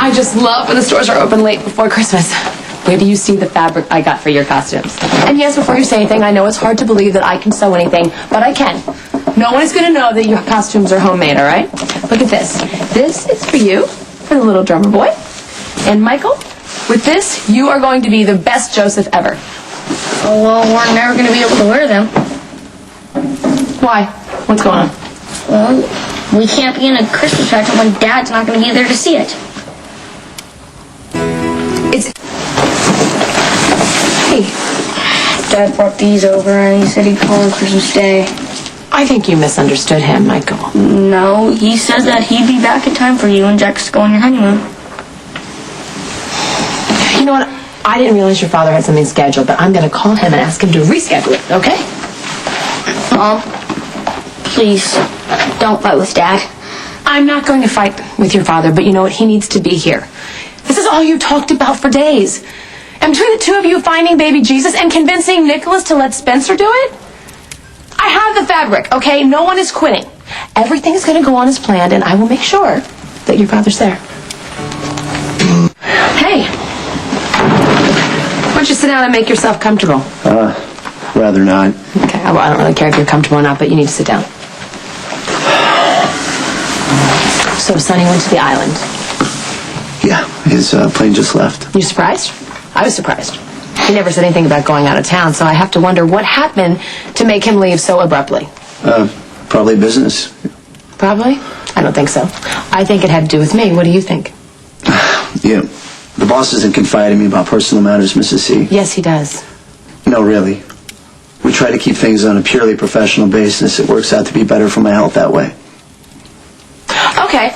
I just love when the stores are open late before Christmas. Where do you see the fabric I got for your costumes? And yes, before you say anything, I know it's hard to believe that I can sew anything, but I can. No one is going to know that your costumes are homemade, all right? Look at this. This is for you, for the little drummer boy. And Michael, with this, you are going to be the best Joseph ever. Oh, well, we're never going to be able to wear them. Why? What's going on? Well, we can't be in a Christmas pageant when Dad's not going to be there to see it. Hey. Dad brought these over and he said he'd call on Christmas Day. I think you misunderstood him, Michael. No, he said that he'd be back in time for you and Jax to go on your honeymoon. You know what? I didn't realize your father had something scheduled, but I'm going to call him and ask him to reschedule it, okay? Mom, please, don't fight with Dad. I'm not going to fight with your father, but you know what? He needs to be here. This is all you talked about for days. And between the two of you finding baby Jesus and convincing Nicholas to let Spencer do it, I have the fabric, okay? No one is quitting. Everything is going to go on as planned, and I will make sure that your father's there. Hey. Why don't you sit down and make yourself comfortable? Rather not. Okay, well, I don't really care if you're comfortable or not, but you need to sit down. So Sonny went to the island. Yeah, his plane just left. You surprised? I was surprised. He never said anything about going out of town, so I have to wonder what happened to make him leave so abruptly. Probably business. Probably? I don't think so. I think it had to do with me. What do you think? Yeah. The boss doesn't confide in me about personal matters, Mrs. C. Yes, he does. No, really. We try to keep things on a purely professional basis. It works out to be better for my health that way. Okay.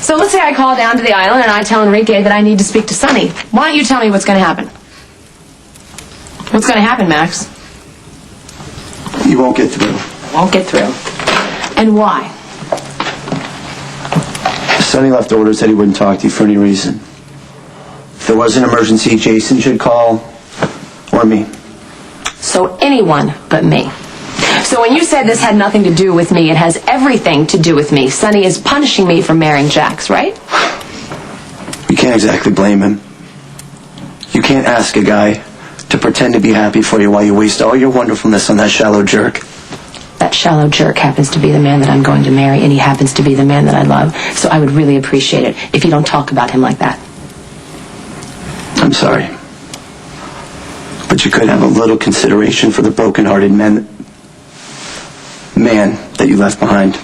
So let's say I call down to the island and I tell Enrique that I need to speak to Sonny. Why don't you tell me what's going to happen? What's going to happen, Max? You won't get through. Won't get through. And why? Sonny left orders that he wouldn't talk to you for any reason. If there was an emergency, Jason should call, or me. So anyone but me. So when you said this had nothing to do with me, it has everything to do with me. Sonny is punishing me for marrying Jax, right? You can't exactly blame him. You can't ask a guy to pretend to be happy for you while you waste all your wonderfulness on that shallow jerk. That shallow jerk happens to be the man that I'm going to marry, and he happens to be the man that I love. So I would really appreciate it if you don't talk about him like that. I'm sorry. But you could have a little consideration for the broken-hearted man that you left behind.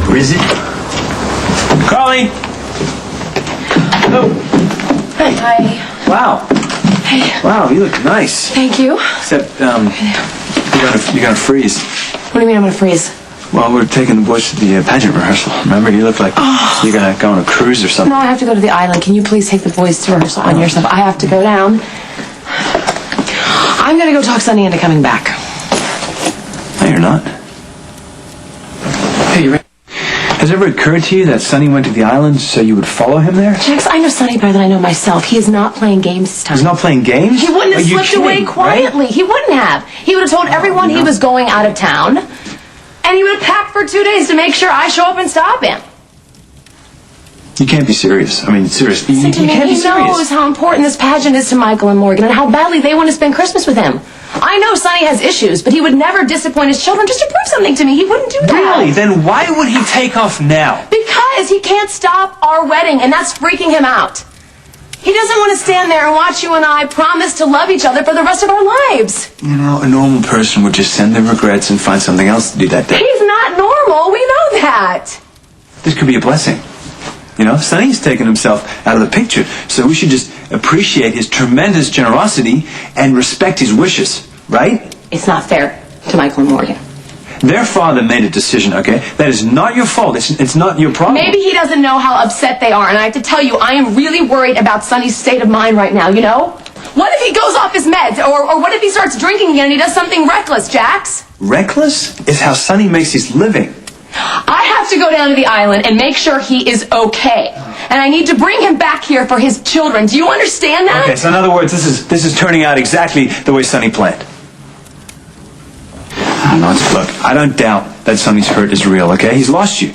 Where is it? Carly! Oh. Hey. Hi. Wow. Hey. Wow, you look nice. Thank you. Except, you're gonna freeze. What do you mean I'm going to freeze? Well, we're taking the boys to the pageant rehearsal. Remember, you look like you're gonna go on a cruise or something. No, I have to go to the island. Can you please take the boys to rehearsal on yourself? I have to go down. I'm going to go talk Sonny into coming back. No, you're not. Hey, you ready? Has it ever occurred to you that Sonny went to the island so you would follow him there? Jax, I know Sonny better than I know myself. He is not playing games this time. He's not playing games? He wouldn't have Are you slipped kidding, away quietly. right? He wouldn't have. He would have told everyone he was going out of town. And he would have packed for 2 days to make sure I show up and stop him. You can't be serious. I mean, seriously. You Listen to me. can't be He serious. knows how important this pageant is to Michael and Morgan and how badly they want to spend Christmas with him. I know Sonny has issues, but he would never disappoint his children just to prove something to me. He wouldn't do that. Really? Then why would he take off now? Because he can't stop our wedding, and that's freaking him out. He doesn't want to stand there and watch you and I promise to love each other for the rest of our lives. You know, a normal person would just send their regrets and find something else to do that day. He's not normal. We know that. This could be a blessing. You know, Sonny's taken himself out of the picture, so we should just appreciate his tremendous generosity and respect his wishes, right? It's not fair to Michael and Morgan. Their father made a decision, okay? That is not your fault. It's not your problem. Maybe he doesn't know how upset they are, and I have to tell you, I am really worried about Sonny's state of mind right now, you know? What if he goes off his meds, or what if he starts drinking again and he does something reckless, Jax? Reckless is how Sonny makes his living. I have to go down to the island and make sure he is okay. And I need to bring him back here for his children. Do you understand that? Okay, so in other words, this is turning out exactly the way Sonny planned. Look, I don't doubt that Sonny's hurt is real, okay? He's lost you.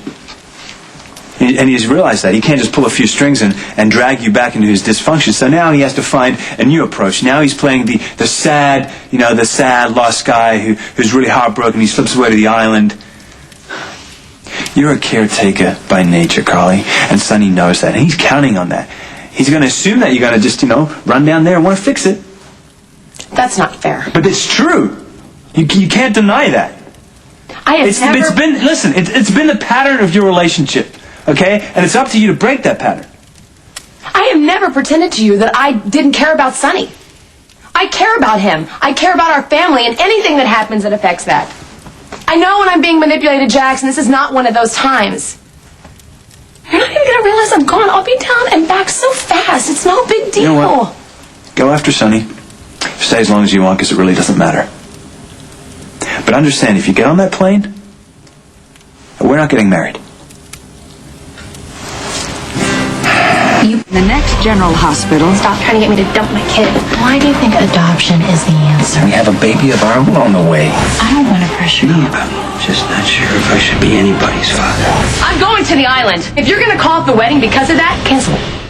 And he's realized that. He can't just pull a few strings and drag you back into his dysfunction. So now he has to find a new approach. Now he's playing the sad, the sad lost guy who's really heartbroken. He slips away to the island. You're a caretaker by nature, Carly. And Sonny knows that. And he's counting on that. He's going to assume that you're going to just, run down there and want to fix it. That's not fair. But it's true. You can't deny that. It's been the pattern of your relationship. Okay? And it's up to you to break that pattern. I have never pretended to you that I didn't care about Sonny. I care about him. I care about our family and anything that happens that affects that. I know when I'm being manipulated, Jax, and this is not one of those times. You're not even going to realize I'm gone. I'll be down and back so fast. It's no big deal. You know what? Go after Sonny. Stay as long as you want, because it really doesn't matter. But understand, if you get on that plane, we're not getting married. The next General Hospital. Stop trying to get me to dump my kid. Why do you think adoption is the answer? We have a baby of our own on the way. I don't want to pressure you. I'm just not sure if I should be anybody's father. I'm going to the island. If you're going to call off the wedding because of that, cancel it.